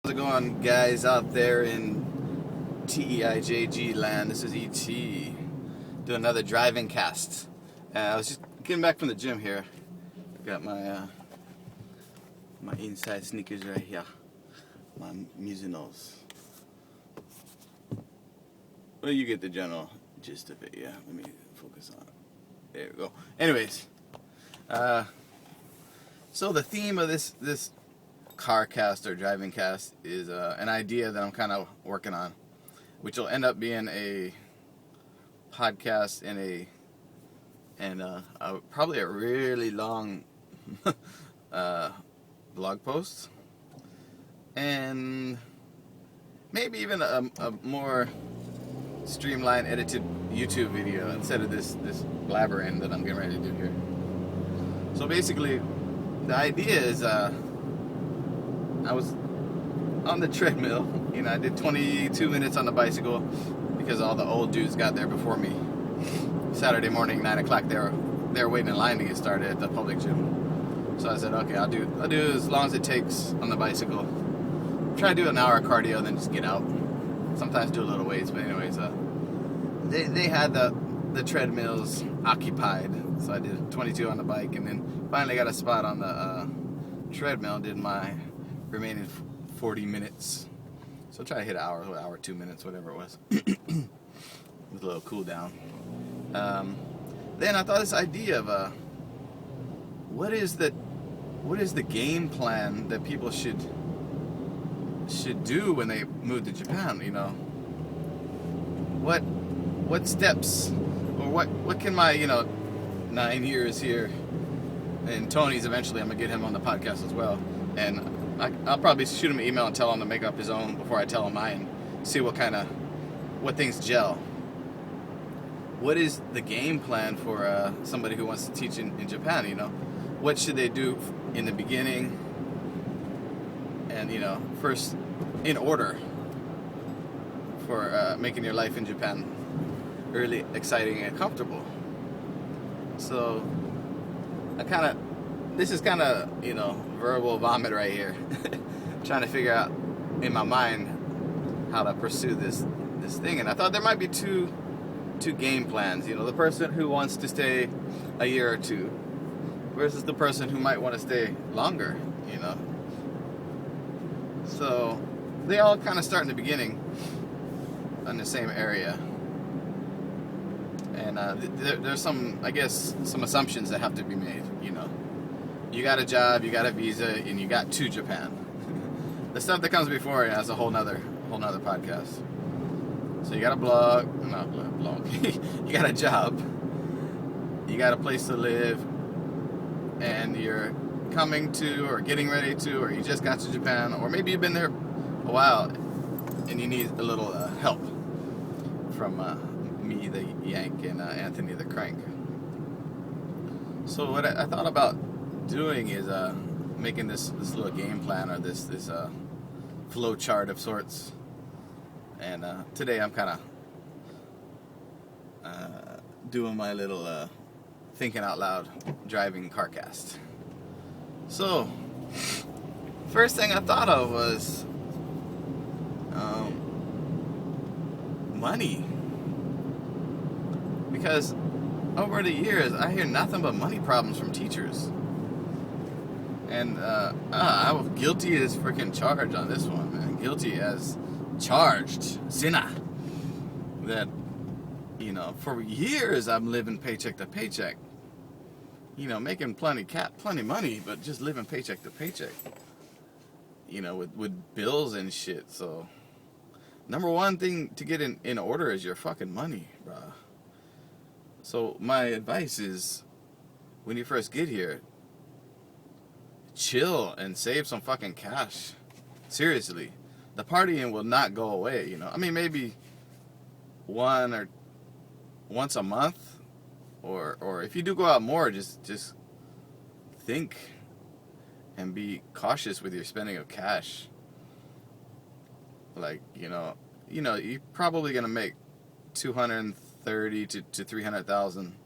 How's it going, guys, out there in TEIJG land? This is ET doing another driving cast. I was just getting back from the gym here. I got my my inside sneakers right here, my Mizunos. Well, you get the general gist of it. Yeah, let me focus on it. There we go. Anyways, so the theme of this car cast or driving cast is an idea that I'm kind of working on, which will end up being a podcast and probably a really long blog post, and maybe even a more streamlined, edited YouTube video instead of this blabbering that I'm getting ready to do here. So basically, the idea is I was on the treadmill. You know, I did 22 minutes on the bicycle because all the old dudes got there before me. Saturday morning, 9 o'clock, they were waiting in line to get started at the public gym. So I said, okay, I'll do as long as it takes on the bicycle. Try to do an hour of cardio, then just get out. Sometimes do a little weights, but anyways, they had the treadmills occupied, so I did 22 on the bike, and then finally got a spot on the treadmill. Did my remaining 40 minutes. So try to hit an hour, 2 minutes, whatever it was. With a little cool down. Then I thought this idea of what is the game plan that people should do when they move to Japan, you know? What steps, or what can my 9 years here, and Tony's eventually, I'm gonna get him on the podcast as well, and I'll probably shoot him an email and tell him to make up his own before I tell him mine. See what things gel. What is the game plan for somebody who wants to teach in Japan? You know, what should they do in the beginning? And first in order for making your life in Japan really exciting and comfortable. So this is kind of verbal vomit right here. Trying to figure out in my mind how to pursue this thing, and I thought there might be two game plans. The person who wants to stay a year or two versus the person who might want to stay longer. So they all kind of start in the beginning in the same area, and there's some assumptions that have to be made. You got a job, you got a visa, and you got to Japan. The stuff that comes before it has a whole nother podcast. So you got a blog. You got a job, you got a place to live, and you're coming to, or getting ready to, or you just got to Japan, or maybe you've been there a while and you need a little help from me, the Yank, and Anthony, the Crank. So what I thought about doing is making this little game plan, or this flow chart of sorts. And today I'm kind of doing my little thinking out loud driving car cast. So first thing I thought of was money, because over the years I hear nothing but money problems from teachers, and I was guilty as freaking charged on this one, man. Guilty as charged, sinner. That for years I'm living paycheck to paycheck. Making plenty money, but just living paycheck to paycheck. With bills and shit. So, number one thing to get in order is your fucking money, bruh. So my advice is, when you first get here, chill and save some fucking cash. Seriously, the partying will not go away. I mean, maybe once a month. Or if you do go out more, just think and be cautious with your spending of cash. Like, you're probably gonna make 230 to 300,000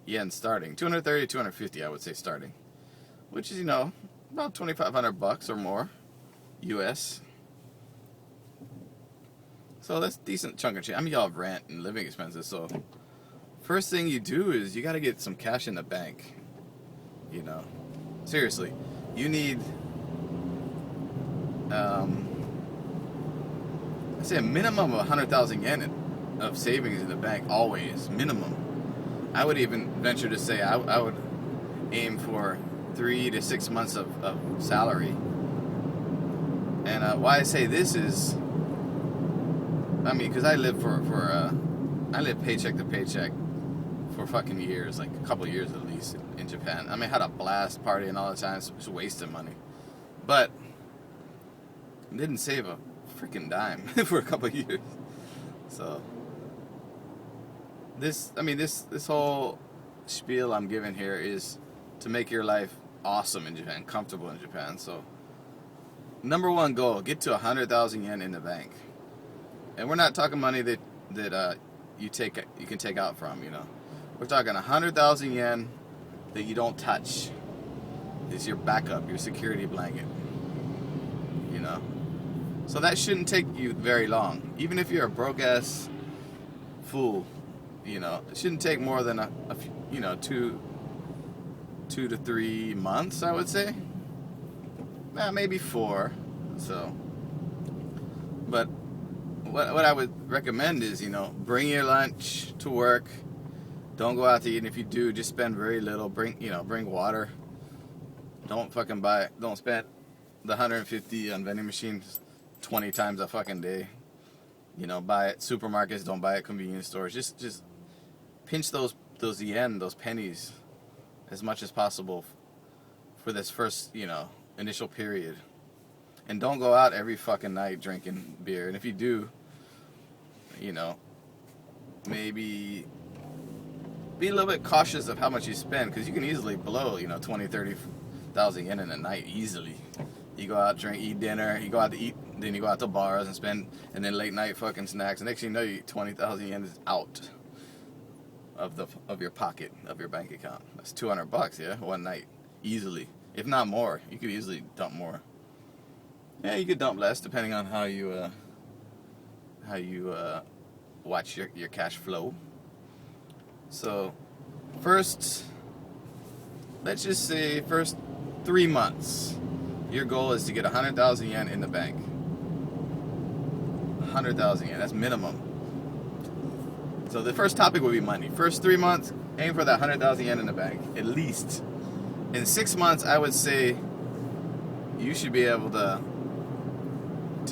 yen starting. 230 to 250, I would say, starting, which is about $2,500 or more US. So that's a decent chunk of change. I mean, y'all have rent and living expenses. So first thing you do is you got to get some cash in the bank. You know, seriously, you need, I say a minimum of 100,000 yen of savings in the bank, always minimum. I would even venture to say I would aim for 3 to 6 months of salary. And why I say this is, I mean, because I live I live paycheck to paycheck for fucking years, like a couple years at least in Japan. I mean, I had a blast partying all the time, so it's wasting money. But didn't save a freaking dime for a couple years. So this whole spiel I'm giving here is to make your life awesome in Japan, comfortable in Japan. So number one goal, get to 100,000 yen in the bank. And we're not talking money that you can take out from, you know. We're talking 100,000 yen that you don't touch. It's your backup, your security blanket, you know. So that shouldn't take you very long. Even if you're a broke ass fool, you know, it shouldn't take more than two to 3 months, I would say. Maybe 4. So, but what I would recommend is, you know, bring your lunch to work. Don't go out to eat, and if you do, just spend very little. Bring water. Don't spend the 150 on vending machines 20 times a fucking day. You know, buy at supermarkets, don't buy at convenience stores. Just pinch those yen, those pennies, as much as possible for this first, you know, initial period. And don't go out every fucking night drinking beer. And if you do, you know, maybe be a little bit cautious of how much you spend, because you can easily blow, you know, 20, 30,000 yen in a night easily. You go out, drink, eat dinner, you go out to eat, then you go out to bars and spend, and then late night fucking snacks. And next thing you know, 20,000 yen is out of your pocket, of your bank account. That's $200, yeah, one night, easily. If not more, you could easily dump more. Yeah, you could dump less depending on how you watch your cash flow. So, let's just say first 3 months, your goal is to get 100,000 yen in the bank. 100,000 yen, that's minimum. So the first topic would be money. First 3 months, aim for that 100,000 yen in the bank, at least. In 6 months, I would say you should be able to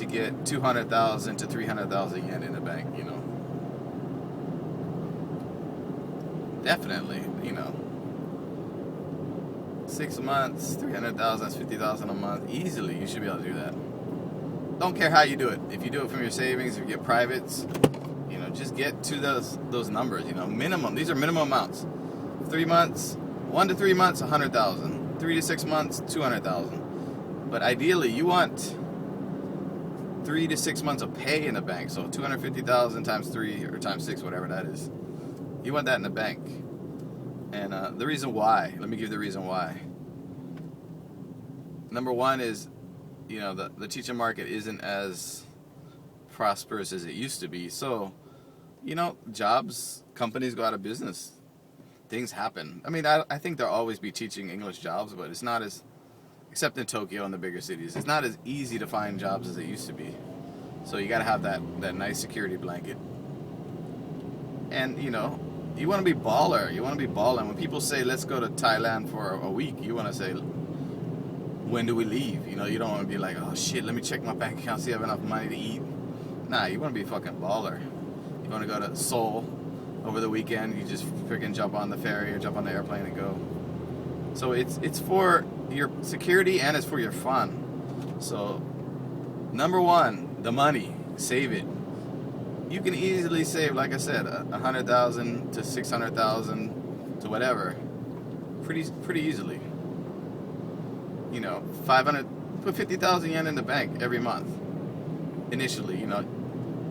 get 200,000 to 300,000 yen in the bank, you know. Definitely, you know. 6 months, 300,000, that's 50,000 a month. Easily, you should be able to do that. Don't care how you do it. If you do it from your savings, if you get privates, you know, just get to those numbers, you know. Minimum. These are minimum amounts. 3 months, 1 to 3 months, 100,000. 3 to 6 months, 200,000. But ideally, you want 3 to 6 months of pay in the bank. So 250,000 times 3 or times 6, whatever that is. You want that in the bank. And the reason why, let me give you the reason why. Number one is, you know, the teaching market isn't as prosperous as it used to be. So, you know, companies go out of business. Things happen. I mean, I think there'll always be teaching English jobs, but it's not as, except in Tokyo and the bigger cities, it's not as easy to find jobs as it used to be. So you got to have that nice security blanket. And, you know, you want to be baller. You want to be balling. When people say, let's go to Thailand for a week, you want to say, when do we leave? You know, you don't want to be like, oh shit, let me check my bank account, see if I have enough money to eat. Nah, you want to be a fucking baller. You want to go to Seoul over the weekend, you just freaking jump on the ferry or jump on the airplane and go. So it's for your security and it's for your fun. So, number one, the money. Save it. You can easily save, like I said, 100,000 to 600,000 to whatever, pretty easily. You know, 500, put 50,000 yen in the bank every month. Initially, you know,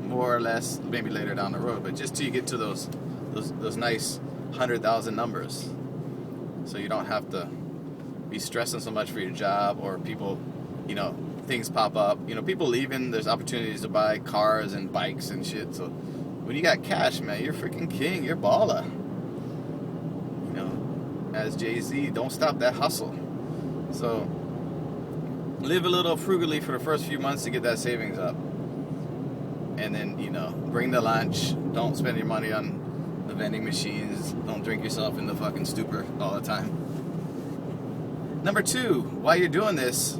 more or less, maybe later down the road, but just till you get to those nice 100,000 numbers, so you don't have to be stressing so much for your job or people, you know, things pop up. You know, people leaving, there's opportunities to buy cars and bikes and shit. So when you got cash, man, you're freaking king. You're baller. You know, as Jay-Z, don't stop that hustle. So live a little frugally for the first few months to get that savings up. And then, you know, bring the lunch. Don't spend your money on the vending machines. Don't drink yourself into fucking stupor all the time. Number 2, while you're doing this,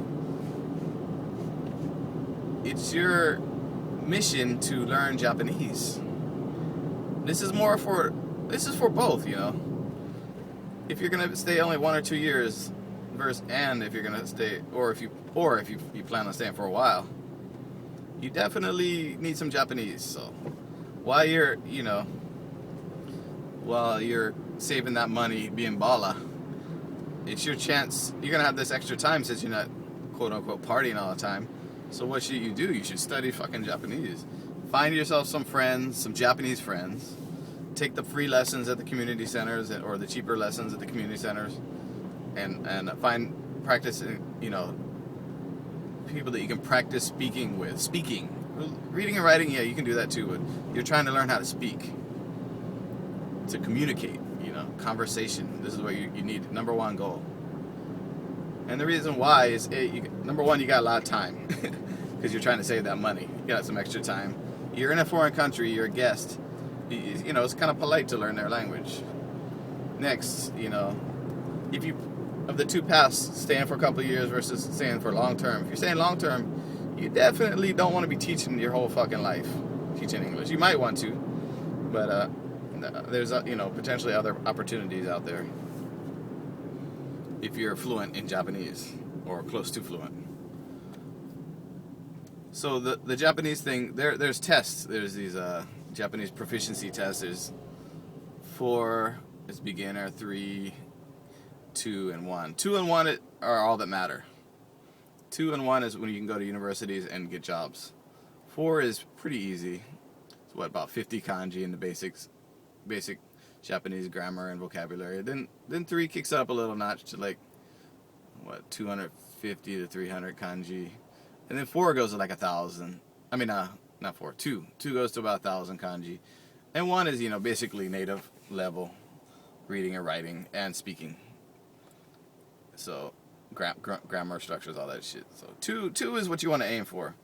it's your mission to learn Japanese. This is for both, you know. If you're gonna stay only 1 or 2 years, and if you're gonna stay, or if you plan on staying for a while, you definitely need some Japanese. So while you're saving that money, being bala, it's your chance. You're gonna have this extra time since you're not quote unquote partying all the time. So what should you do? You should study fucking Japanese. Find yourself some friends, some Japanese friends. Take the free lessons at the community centers or the cheaper lessons at the community centers, and practice, you know, people that you can practice speaking with. Reading and writing, yeah, you can do that too, but you're trying to learn how to speak, to communicate, you know, conversation. This is what you need, number 1 goal. And the reason why is, number 1, you got a lot of time, because you're trying to save that money. You got some extra time. You're in a foreign country, you're a guest. You know, it's kind of polite to learn their language. Next, you know, if you, of the 2 paths, staying for a couple of years versus staying for long term, if you're staying long term, you definitely don't want to be teaching your whole fucking life, teaching English. You might want to, but there's, you know, potentially other opportunities out there if you're fluent in Japanese or close to fluent. So the Japanese thing, there's tests. There's these Japanese proficiency tests. There's 4 is beginner, 3, 2, and 1. 2 and 1 are all that matter. 2 and 1 is when you can go to universities and get jobs. 4 is pretty easy. It's about 50 kanji in the basic Japanese grammar and vocabulary. Then 3 kicks it up a little notch to like 250 to 300 kanji. And then 4 goes to like 1,000. I mean, not 4. 2 goes to about 1,000 kanji. And 1 is, you know, basically native level reading and writing and speaking. So grammar structures, all that shit. So 2 is what you want to aim for.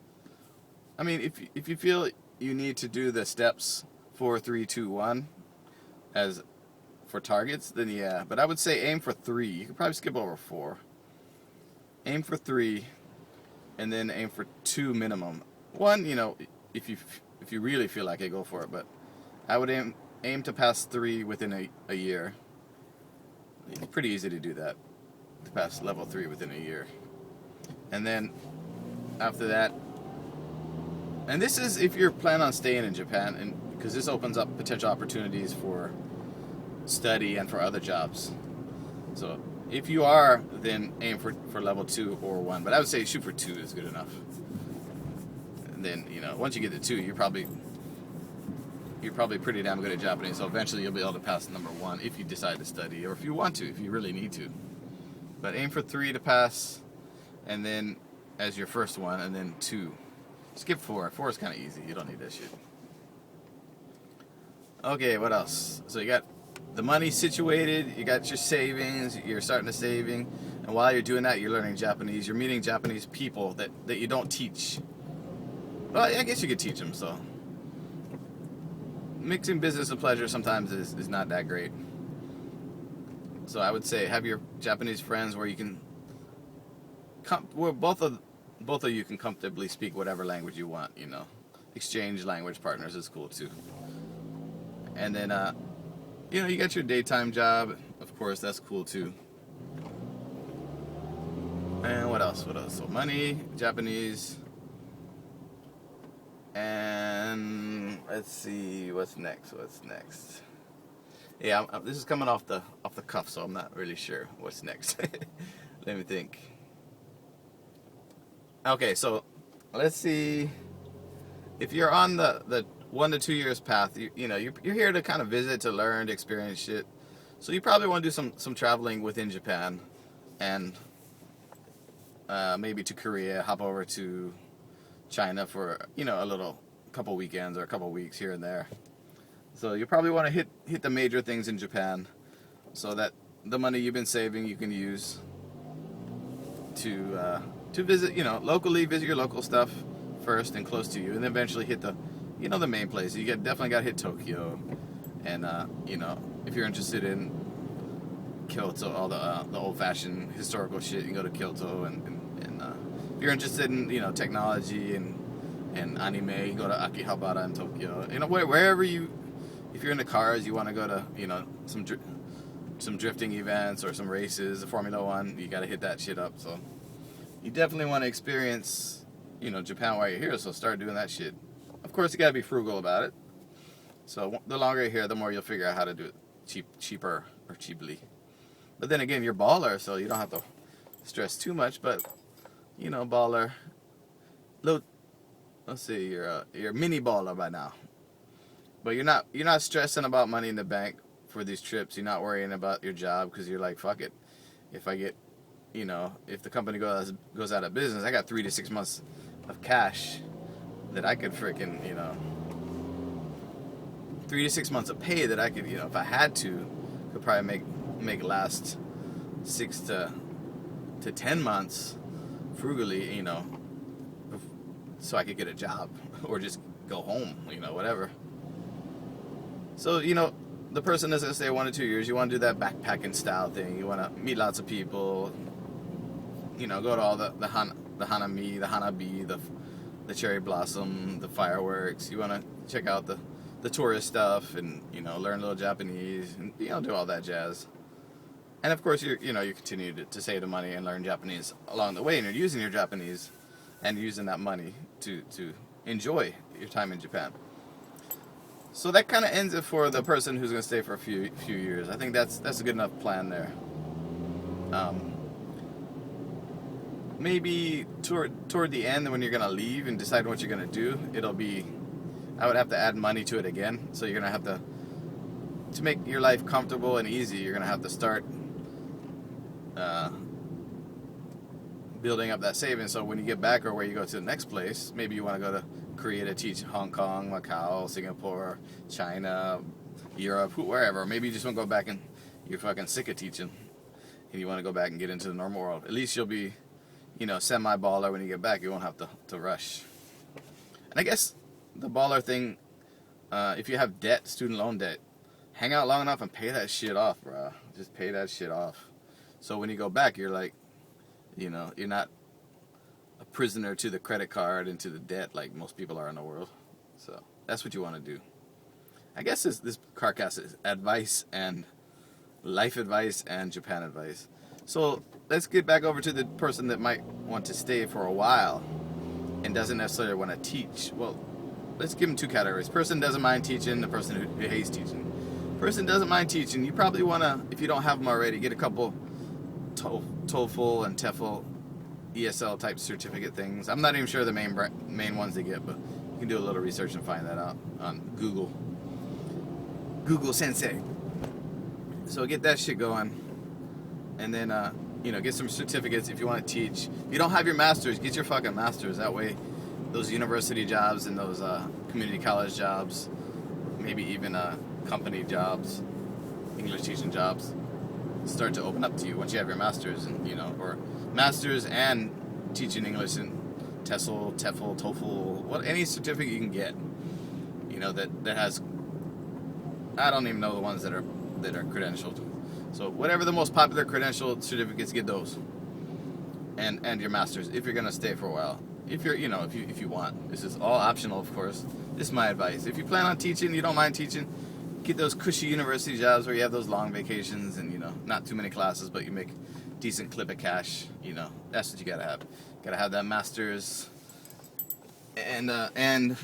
I mean, if you feel you need to do the steps 4, 3, 2, 1 as for targets, then yeah. But I would say aim for 3. You could probably skip over 4. Aim for 3, and then aim for 2 minimum. 1, you know, if you really feel like it, go for it. But I would aim to pass 3 within a year. It's pretty easy to do that, to pass level 3 within a year. And then after that, and this is if you're planning on staying in Japan, and because this opens up potential opportunities for study and for other jobs. So if you are, then aim for level 2 or 1. But I would say shoot for 2 is good enough. And then, you know, once you get to 2, you're probably pretty damn good at Japanese. So eventually you'll be able to pass number 1 if you decide to study, or if you want to, if you really need to. But aim for 3 to pass, and then as your first one, and then 2. Skip 4. 4 is kind of easy. You don't need that shit. Okay, what else? So you got the money situated, you got your savings, you're starting to saving, and while you're doing that, you're learning Japanese. You're meeting Japanese people that you don't teach. Well, I guess you could teach them, so. Mixing business and pleasure sometimes is not that great. So I would say have your Japanese friends where you can, where both of you can comfortably speak whatever language you want, you know. Exchange language partners is cool too. And then, you know, you got your daytime job, of course, that's cool too. And what else? So money, Japanese, and let's see, what's next? Yeah, this is coming off the cuff, so I'm not really sure what's next. Let me think. Okay, so let's see. If you're on the 1 to 2 years path, you know you're here to kind of visit, to learn, to experience shit. So you probably want to do some traveling within Japan, and maybe to Korea, hop over to China for, you know, couple weekends or a couple weeks here and there. So you probably want to hit the major things in Japan, so that the money you've been saving you can use to visit, you know, locally, visit your local stuff first and close to you, and then eventually hit the, you know, the main place. You definitely got to hit Tokyo, and you know, if you're interested in Kyoto, all the old-fashioned historical shit, you can go to Kyoto, and if you're interested in, you know, technology and anime, you go to Akihabara in Tokyo. You know, wherever you, if you're into cars, you want to go to, you know, some drifting events or some races, the Formula One, you got to hit that shit up. So you definitely want to experience, you know, Japan while you're here. So start doing that shit. Of course, you got to be frugal about it. So the longer you're here, the more you'll figure out how to do it cheaper or cheaply. But then again, you're baller, so you don't have to stress too much. But you know, baller. Let's see, you're a mini baller by now. But you're not stressing about money in the bank for these trips. You're not worrying about your job because you're like, fuck it. If I get, you know, if the company goes out of business, I got 3 to 6 months of cash that I could freaking, you know, 3 to 6 months of pay that I could, you know, if I had to, could probably make last 6 to 10 months frugally, you know, so I could get a job or just go home, you know, whatever. So, you know, the person that's going to stay 1 to 2 years, you want to do that backpacking style thing. You want to meet lots of people, you know, go to all the hanami, the hanabi, the cherry blossom, the fireworks. You want to check out the tourist stuff and, you know, learn a little Japanese and, you know, do all that jazz. And of course, you continue to save the money and learn Japanese along the way, and you're using your Japanese and using that money to enjoy your time in Japan. So that kind of ends it for the person who's going to stay for a few years. I think that's a good enough plan there. Maybe toward the end, when you're going to leave and decide what you're going to do, I would have to add money to it again. So you're going to have to make your life comfortable and easy, you're going to have to start building up that savings. So when you get back, or where you go to the next place, maybe you want to go to Korea to teach, Hong Kong, Macau, Singapore, China, Europe, wherever. Maybe you just want to go back and you're fucking sick of teaching and you want to go back and get into the normal world. At least you'll be, you know, semi-baller when you get back. You won't have to rush. And I guess the baller thing, if you have debt, student loan debt, hang out long enough and pay that shit off, bro. Just pay that shit off. So when you go back, you're like, you know, you're not a prisoner to the credit card and to the debt like most people are in the world. So that's what you want to do. I guess this CarCast is advice and life advice and Japan advice. So let's get back over to the person that might want to stay for a while and doesn't necessarily want to teach. Well, let's give them 2 categories. Person doesn't mind teaching, the person who hates teaching. Person doesn't mind teaching. You probably want to, if you don't have them already, get a couple TOEFL and TEFL ESL type certificate things. I'm not even sure the main ones they get, but you can do a little research and find that out on Google Sensei. So get that shit going, and then you know, get some certificates if you want to teach. If you don't have your master's, get your fucking master's. That way, those university jobs and those community college jobs, maybe even company jobs, English teaching jobs, start to open up to you once you have your master's, and you know, or master's and teaching English and TESOL, TEFL, TOEFL, any certificate you can get, you know, that has, I don't even know the ones that are credentialed. So whatever the most popular credentialed certificates, get those, and your master's if you're gonna stay for a while. If you're, you know, if you want, this is all optional, of course. This is my advice. If you plan on teaching, you don't mind teaching, get those cushy university jobs where you have those long vacations and, you know, not too many classes, but you make decent clip of cash. You know, that's what you gotta have. Gotta have that master's, and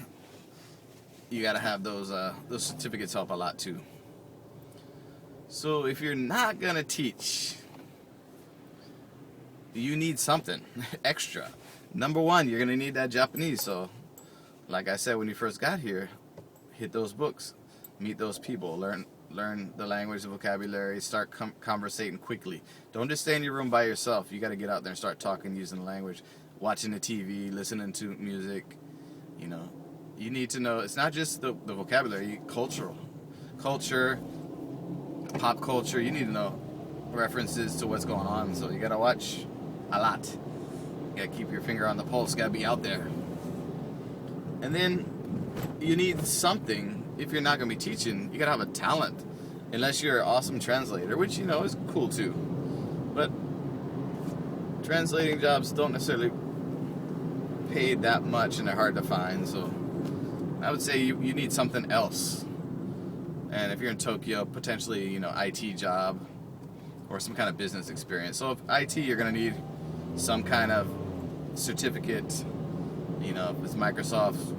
you gotta have those certificates help a lot too. So if you're not gonna teach, you need something extra. Number one, you're gonna need that Japanese. So, like I said, when you first got here, hit those books, meet those people, learn learn the language, the vocabulary, start conversating quickly. Don't just stay in your room by yourself. You got to get out there and start talking, using the language, watching the TV, listening to music. You know, you need to know, it's not just the vocabulary, culture, pop culture. You need to know references to what's going on. So you got to watch a lot. You got to keep your finger on the pulse. Got to be out there. And then you need something. If you're not going to be teaching, you got to have a talent. Unless you're an awesome translator, which, you know, is cool too. But translating jobs don't necessarily pay that much, and they're hard to find. So I would say you need something else. And if you're in Tokyo, potentially, you know, IT job or some kind of business experience. So if IT, you're going to need some kind of certificate, you know, if it's Microsoft,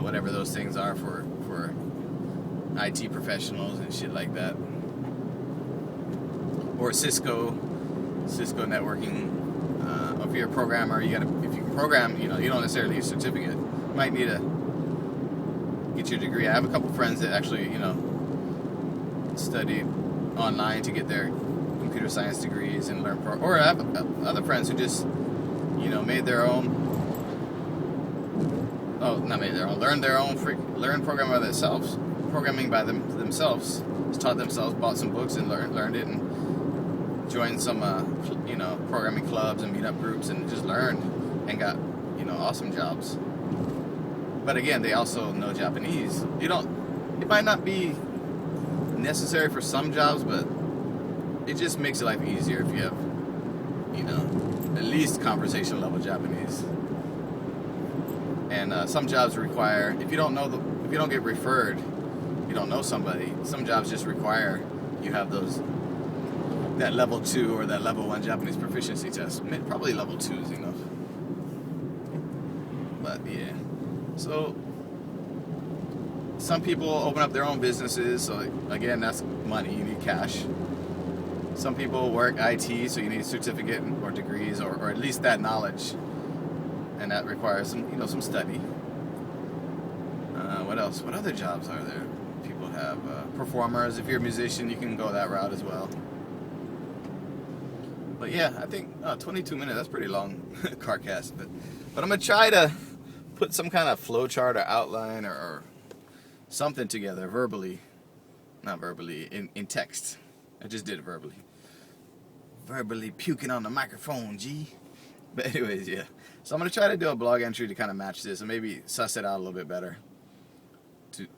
whatever those things are for IT professionals and shit like that. Or Cisco networking. If you're a programmer, if you can program, you know, you don't necessarily need a certificate. You might need to get your degree. I have a couple friends that actually, you know, studied online to get their computer science degrees and learn or I have other friends who just, you know, learned their own, learn programming by themselves, just taught themselves, bought some books and learned it, and joined some, you know, programming clubs and meetup groups, and just learned and got, you know, awesome jobs. But again, they also know Japanese. It might not be necessary for some jobs, but it just makes your life easier if you have, you know, at least conversation level Japanese. And some jobs require, if you don't get referred, you don't know somebody. Some jobs just require you have that level 2 or that level 1 Japanese proficiency test. Probably level 2 is enough. But yeah, so some people open up their own businesses. So again, that's money. You need cash. Some people work IT, so you need a certificate or degrees, or at least that knowledge. And that requires some study. What else? What other jobs are there? People have performers. If you're a musician, you can go that route as well. But yeah, I think 22 minutes. That's pretty long, CarCast. But I'm gonna try to put some kind of flow chart or outline or something together not verbally, in text. I just did it verbally puking on the microphone, G. But anyways, yeah. So I'm going to try to do a blog entry to kind of match this and maybe suss it out a little bit better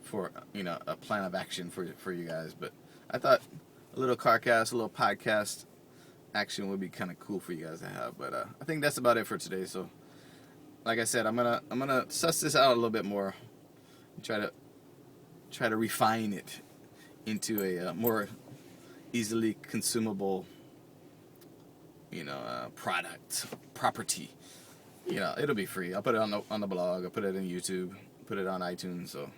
for, you know, a plan of action for you guys. But I thought a little CarCast, a little podcast action would be kind of cool for you guys to have. But I think that's about it for today. So like I said, I'm gonna suss this out a little bit more and try to refine it into a more easily consumable, you know, property. You know, it'll be free. I'll put it on the blog. I'll put it in YouTube. Put it on iTunes. So,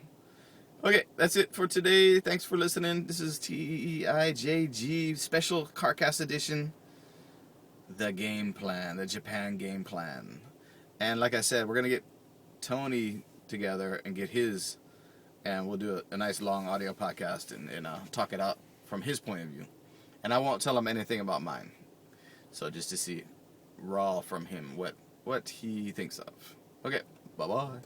okay, that's it for today. Thanks for listening. This is TEIJG special CarCast edition. The game plan, the Japan game plan, and like I said, we're gonna get Tony together and get his, and we'll do a nice long audio podcast and talk it out from his point of view, and I won't tell him anything about mine. So just to see raw from him what he thinks of. Okay, bye-bye.